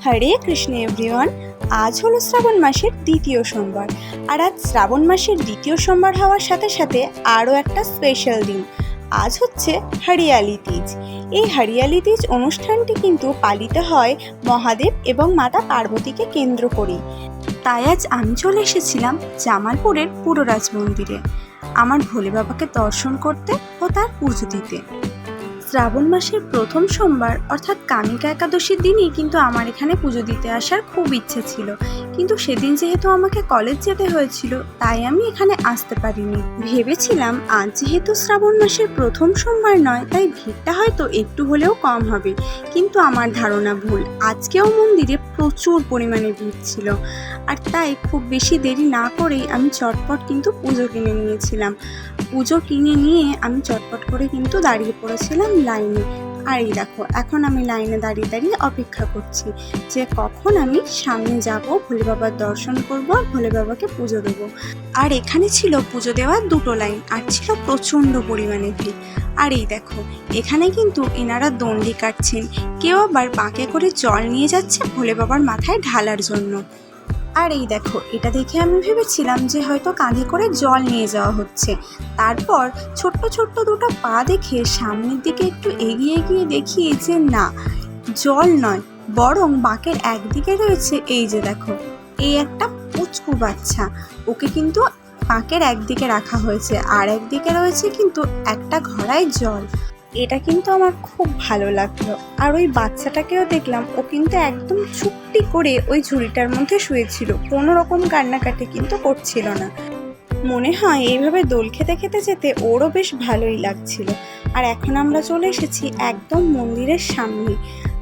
হরে Krishna everyone. আজ হলো শ্রাবণ মাসের দ্বিতীয় সোমবার, আর আজ শ্রাবণ মাসের দ্বিতীয় সোমবার হওয়ার সাথে সাথে আরও একটা স্পেশাল দিন। আজ হচ্ছে হরিয়ালি তিজ। এই হরিয়ালি তিজ অনুষ্ঠানটি কিন্তু পালিত হয় মহাদেব এবং মাতা পার্বতীকে কেন্দ্র করেই। তাই আজ আমি চলে এসেছিলাম জামালপুরের পুররাজ মন্দিরে আমার ভোলে বাবাকে দর্শন করতে ও তার পুজো দিতে। শ্রাবণ মাসের প্রথম সোমবার অর্থাৎ কামিকা একাদশীর দিনই কিন্তু আমার এখানে পুজো দিতে আসার খুব ইচ্ছে ছিল, কিন্তু সেদিন যেহেতু আমাকে কলেজ যেতে হয়েছিল তাই আমি এখানে আসতে পারিনি। ভেবেছিলাম আজ যেহেতু শ্রাবণ মাসের প্রথম সোমবার নয় তাই ভিড়টা হয়তো একটু হলেও কম হবে, কিন্তু আমার ধারণা ভুল। আজকেও মন্দিরে প্রচুর পরিমাণে ভিড় ছিল, আর তাই খুব বেশি দেরি না করেই আমি চটপট কিন্তু পুজো কিনে নিয়েছিলাম। পুজো কিনে নিয়ে আমি চটপট করে কিন্তু দাঁড়িয়ে পড়েছিলাম লাইনে। আর এই দেখো, এখন আমি লাইনে দাঁড়িয়ে দাঁড়িয়ে অপেক্ষা করছি যে কখন আমি সামনে যাব, ভোলে বাবার দর্শন করব আর ভোলে বাবাকে পুজো দেবো। আর এখানে ছিল পুজো দেওয়ার দুটো লাইন, আর ছিল প্রচণ্ড পরিমাণে ভিড়। আর এই দেখো, এখানে কিন্তু এনারা দণ্ডি কাটছেন, কেউ আবার বাঁকে করে জল নিয়ে যাচ্ছে ভোলে বাবার মাথায় ঢালার জন্য। আর এই দেখো, এটা দেখে আমি ভেবেছিলাম যে হয়তো কাঁধে করে জল নিয়ে যাওয়া হচ্ছে। তারপর ছোট্ট ছোট্ট দুটো পা দেখে সামনের দিকে একটু এগিয়ে গিয়ে দেখি যে না, জল নয়, বরং বাঁকের একদিকে রয়েছে এই যে দেখো, এই একটা পুচকু বাচ্চা, ওকে কিন্তু বাঁকের একদিকে রাখা হয়েছে, আর একদিকে রয়েছে কিন্তু একটা ঘড়ায় জল। এটা কিন্তু আমার খুব ভালো লাগলো। আর ওই বাচ্চাটাকেও দেখলাম, ও কিন্তু একদম চুপটি করে ওই ঝুড়িটার মধ্যে শুয়েছিল, কোনো রকম কান্নাকাটি কিন্তু করছিল না। মনে হয় এইভাবে দোল খেতে খেতে যেতে ওরও বেশ ভালোই লাগছিল। আর এখন আমরা চলে এসেছি একদম মন্দিরের সামনে।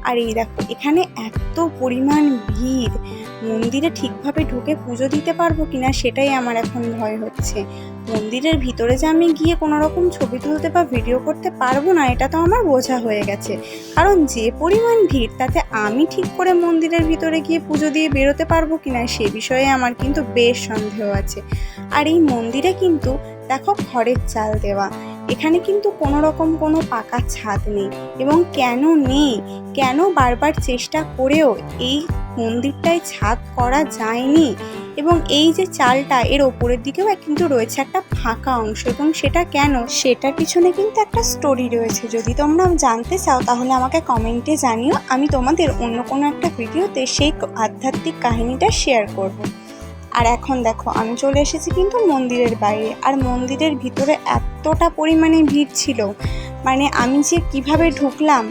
আর এই দেখো, এখানে এত পরিমাণ ভিড়, মন্দিরে ঠিকভাবে ঢুকে পুজো দিতে পারবো কিনা সেটাই আমার এখন ভয় হচ্ছে। মন্দিরের ভিতরে যে আমি গিয়ে কোনো রকম ছবি তুলতে বা ভিডিও করতে পারবো না এটা তো আমার বোঝা হয়ে গেছে, কারণ যে পরিমাণ ভিড় তাতে আমি ঠিক করে মন্দিরের ভিতরে গিয়ে পুজো দিয়ে বেরোতে পারবো কিনা সে বিষয়ে আমার কিন্তু বেশ সন্দেহ আছে। আর এই মন্দিরে কিন্তু দেখো খড়ের চাল দেওয়া, এখানে কিন্তু কোনো রকম কোনো পাকা ছাদ নেই। এবং কেন নেই, কেন বারবার চেষ্টা করেও এই মন্দিরটায় ছাদ করা যায়নি, এবং এই যে চালটা এর ওপরের দিকেও কিন্তু রয়েছে একটা ফাঁকা অংশ, এবং সেটা কেন সেটার পিছনে কিন্তু একটা স্টোরি রয়েছে। যদি তোমরা জানতে চাও তাহলে আমাকে কমেন্টে জানিও, আমি তোমাদের অন্য কোনো একটা ভিডিওতে সেই আধ্যাত্মিক কাহিনীটা শেয়ার করব। আর এখন দেখো, আমি চলে এসেছি কিন্তু মন্দিরের বাইরে, আর মন্দিরের ভিতরে এতটা পরিমাণে ভিড় ছিল, মানে আমি যে কিভাবে ঢুকলাম,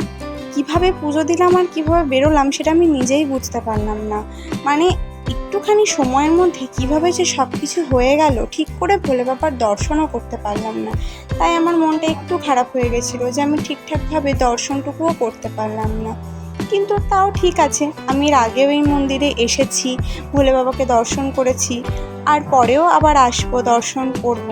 কিভাবে পুজো দিলাম আর কিভাবে বেরোলাম সেটা আমি নিজেই বুঝতে পারলাম না। মানে একটুখানি সময়ের মধ্যে কিভাবে যে সব কিছু হয়ে গেল, ঠিক করে ভোলে বাবার দর্শনও করতে পারলাম না। তাই আমার মনটা একটু খারাপ হয়ে গেছিলো যে আমি ঠিকঠাকভাবে দর্শনটুকুও করতে পারলাম না। কিন্তু তাও ঠিক আছে, আমি এর আগেও এই মন্দিরে এসেছি, ভোলে বাবাকে দর্শন করেছি, আর পরেও আবার আসবো, দর্শন করব।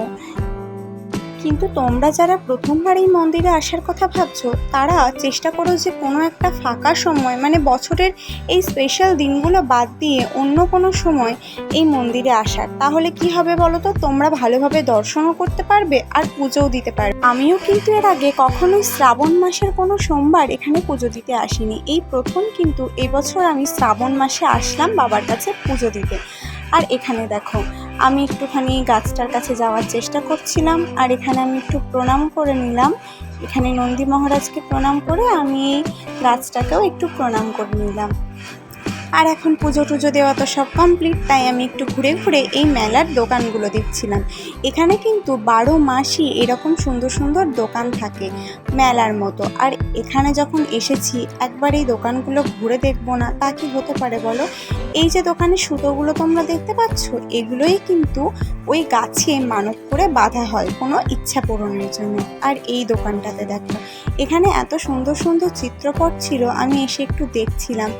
কিন্তু তোমরা যারা প্রথমবার এই মন্দিরে আসার কথা ভাবছো তারা চেষ্টা করো যে কোনো একটা ফাঁকা সময়, মানে বছরের এই স্পেশাল দিনগুলো বাদ দিয়ে অন্য কোনো সময় এই মন্দিরে আসার। তাহলে কি হবে বলো তো, তোমরা ভালোভাবে দর্শনও করতে পারবে আর পুজোও দিতে পারবে। আমিও কিন্তু এর আগে কখনোই শ্রাবণ মাসের কোনো সোমবার এখানে পুজো দিতে আসিনি, এই প্রথম কিন্তু এবছর আমি শ্রাবণ মাসে আসলাম বাবার কাছে পুজো দিতে। আর এখানে দেখো, আমি একটুখানি গাছটার কাছে যাওয়ার চেষ্টা করছিলাম, আর এখানে আমি একটু প্রণাম করে নিলাম। এখানে নন্দী মহারাজকে প্রণাম করে আমি এই গাছটাকেও একটু প্রণাম করে নিলাম। আর এখন পুজো টুজো দেওয়া তো সব কমপ্লিট, তাই আমি একটু ঘুরে ঘুরে এই মেলার দোকানগুলো দেখছিলাম। এখানে কিন্তু 12 মাসই এরকম সুন্দর সুন্দর দোকান থাকে মেলার মতো। আর এখানে যখন এসেছি একবার এই দোকানগুলো ঘুরে দেখবো না তা কি হতে পারে বলো। এই যে দোকানের সুতোগুলো তোমরা দেখতে পাচ্ছ, এগুলোই কিন্তু ওই গাছে মানত করে বাঁধা হয় কোনো ইচ্ছা পূরণের জন্য। আর এই দোকানটাতে দেখো, এখানে এত সুন্দর সুন্দর চিত্রপট ছিল, আমি এসে একটু দেখছিলাম।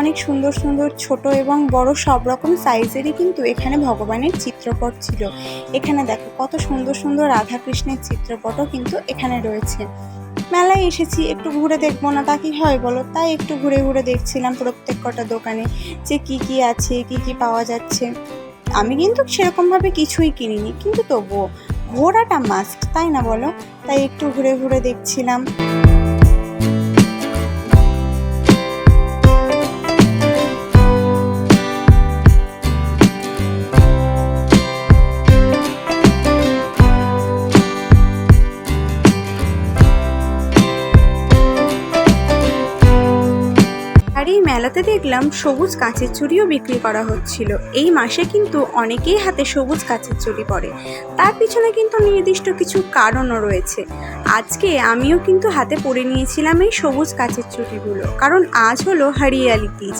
অনেক সুন্দর সুন্দর ছোট এবং বড় সব রকম সাইজেরই কিন্তু এখানে ভগবানের চিত্রপট ছিল। এখানে দেখো কত সুন্দর সুন্দর রাধা কৃষ্ণের চিত্রপটও কিন্তু এখানে রয়েছে। মেলায় এসেছি, একটু ঘুরে দেখবো না তা কি হয় বলো, তাই একটু ঘুরে ঘুরে দেখছিলাম প্রত্যেক কটা দোকানে যে কি কি আছে, কি কি পাওয়া যাচ্ছে। আমি কিন্তু সেরকমভাবে কিছুই কিনিনি, কিন্তু তবুও ঘোরাটা মাস্ট, তাই না বলো, তাই একটু ঘুরে ঘুরে দেখছিলাম। এই মেলাতে দেখলাম সবুজ কাঁচের চুড়িও বিক্রি করা হচ্ছিল। এই মাসে কিন্তু অনেকেই হাতে সবুজ কাঁচের চুড়ি পরে, তার পিছনে কিন্তু নির্দিষ্ট কিছু কারণও রয়েছে। আজকে আমিও কিন্তু হাতে পরে নিয়েছিলাম এই সবুজ কাঁচের চুড়িগুলো, কারণ আজ হলো হরিয়ালি তিজ।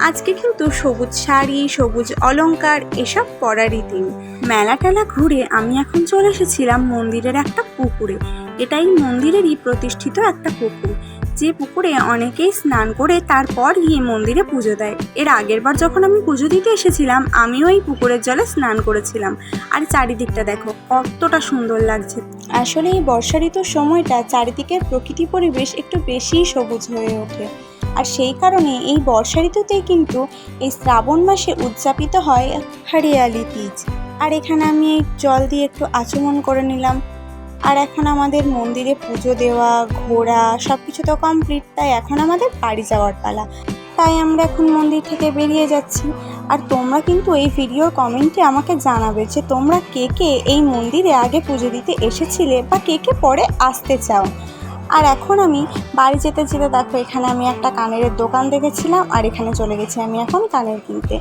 আজকে কিন্তু সবুজ শাড়ি, সবুজ অলংকার এসব পরারই দিন। মেলা টেলা ঘুরে আমি এখন চলে এসেছিলাম মন্দিরের একটা পুকুরে। এটাই মন্দিরেরই প্রতিষ্ঠিত একটা পুকুর, যে পুকুরে অনেকেই স্নান করে তারপর গিয়ে মন্দিরে পুজো দেয়। এর আগের বার যখন আমি পুজো দিতে এসেছিলাম আমিও এই পুকুরের জলে স্নান করেছিলাম। আর চারিদিকটা দেখো কতটা সুন্দর লাগছে। আসলে এই বর্ষা ঋতুর সময়টা চারিদিকের প্রকৃতি পরিবেশ একটু বেশিই সবুজ হয়ে ওঠে, আর সেই কারণে এই বর্ষা ঋতুতেই কিন্তু এই শ্রাবণ মাসে উদযাপিত হয় হরিয়ালি তিজ। আর এখানে আমি এই জল দিয়ে একটু আচমন করে নিলাম। আর এখন আমাদের মন্দিরে পুজো দেওয়া, ঘোরা সব কিছু তো কমপ্লিট, তাই এখন আমাদের বাড়ি যাওয়ার পালা। তাই আমরা এখন মন্দির থেকে বেরিয়ে যাচ্ছি। আর তোমরা কিন্তু এই ভিডিওর কমেন্টে আমাকে জানাবে যে তোমরা কে কে এই মন্দিরে আগে পুজো দিতে এসেছিলে বা কে কে পরে আসতে চাও। আর এখন আমি বাড়ি যেতে যেতে দেখো এখানে আমি একটা কানের দোকান দেখেছিলাম, আর এখানে চলে গেছি আমি এখন কানের কিনতে।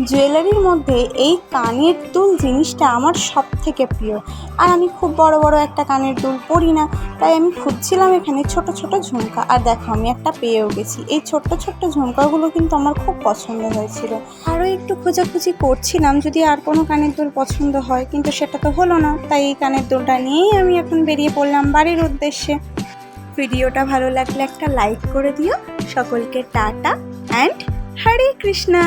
জুয়েলারির মধ্যে এই কানের দুল জিনিসটা আমার সব থেকে প্রিয়, আর আমি খুব বড় বড় একটা কানের দুল পরি না, তাই আমি খুঁজছিলাম এখানে ছোট ছোট ঝুমকা। আর দেখো আমি একটা পেয়েও গেছি। এই ছোট্ট ছোট্ট ঝুমকাগুলো কিন্তু আমার খুব পছন্দ হয়েছিল। আরও একটু খোঁজাখুঁজি করছিলাম যদি আর কোনো কানের দুল পছন্দ হয়, কিন্তু সেটা তো হলো না। তাই এই কানের দুলটা নিয়েই আমি এখন বেরিয়ে পড়লাম বাড়ির উদ্দেশ্যে। ভিডিওটা ভালো লাগলে একটা লাইক করে দিও। সকলকে টাটা অ্যান্ড হরে কৃষ্ণা।